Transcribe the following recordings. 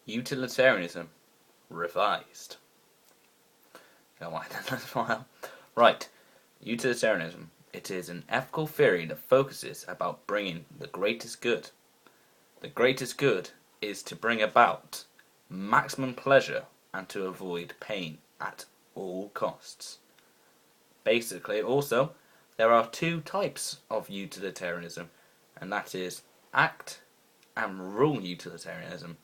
Utilitarianism revised. Go on, that's fine. Right, utilitarianism. It is an ethical theory that focuses about bringing the greatest good. The greatest good is to bring about maximum pleasure and to avoid pain at all costs. Basically, also, there are two types of utilitarianism, and that is act and rule utilitarianism.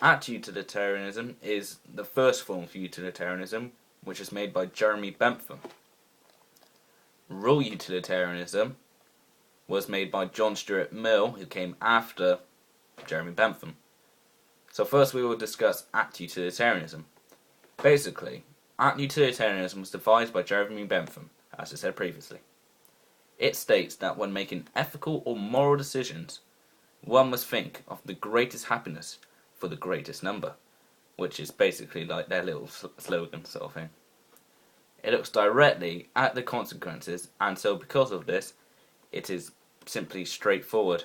Act utilitarianism is the first form of utilitarianism, which is made by Jeremy Bentham. Rule utilitarianism was made by John Stuart Mill, who came after Jeremy Bentham. So first we will discuss act utilitarianism. Basically, act utilitarianism was devised by Jeremy Bentham, as I said previously. It states that when making ethical or moral decisions, one must think of the greatest happiness for the greatest number, which is basically like their little slogan sort of thing. It looks directly at the consequences, and so because of this, it is simply straightforward.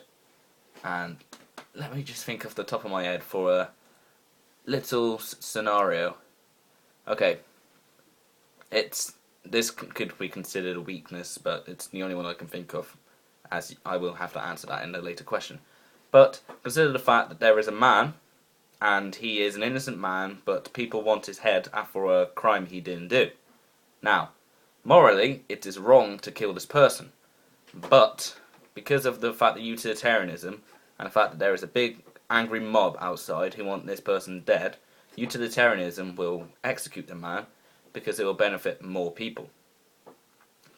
And let me just think off the top of my head for a little scenario. Okay, this could be considered a weakness, but it's the only one I can think of, as I will have to answer that in a later question. But consider the fact that there is a man, and he is an innocent man, but people want his head for a crime he didn't do. Now, morally, it is wrong to kill this person, but because of the fact that utilitarianism, and the fact that there is a big angry mob outside who want this person dead, utilitarianism will execute the man because it will benefit more people.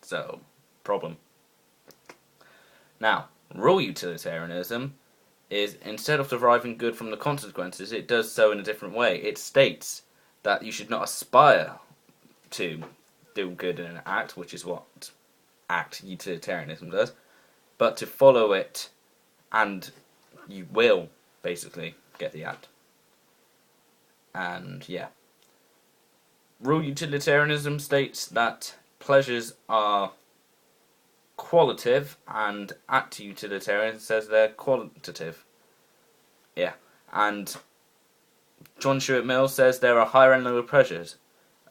So, problem. Now, rule utilitarianism is, instead of deriving good from the consequences, it does so in a different way. It states that you should not aspire to do good in an act, which is what act utilitarianism does, but to follow it, and you will basically get the act. And yeah. Rule utilitarianism states that pleasures are qualitative, and act utilitarian says they're quantitative. Yeah, and John Stuart Mill says there are higher and lower pleasures.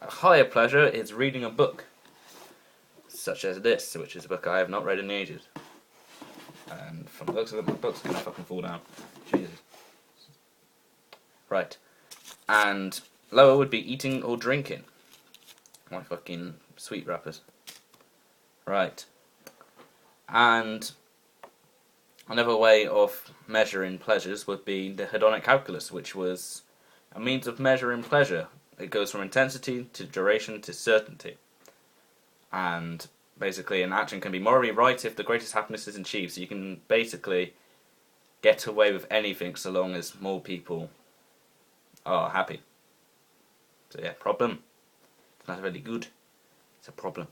A higher pleasure is reading a book, such as this, which is a book I have not read in ages. And from the looks of it, my book's gonna fucking fall down. Jesus. Right. And lower would be eating or drinking. My fucking sweet wrappers. Right. And another way of measuring pleasures would be the hedonic calculus, which was a means of measuring pleasure. It goes from intensity to duration to certainty. And basically an action can be morally right if the greatest happiness is achieved. So you can basically get away with anything so long as more people are happy. So yeah, problem. It's not really good. It's a problem.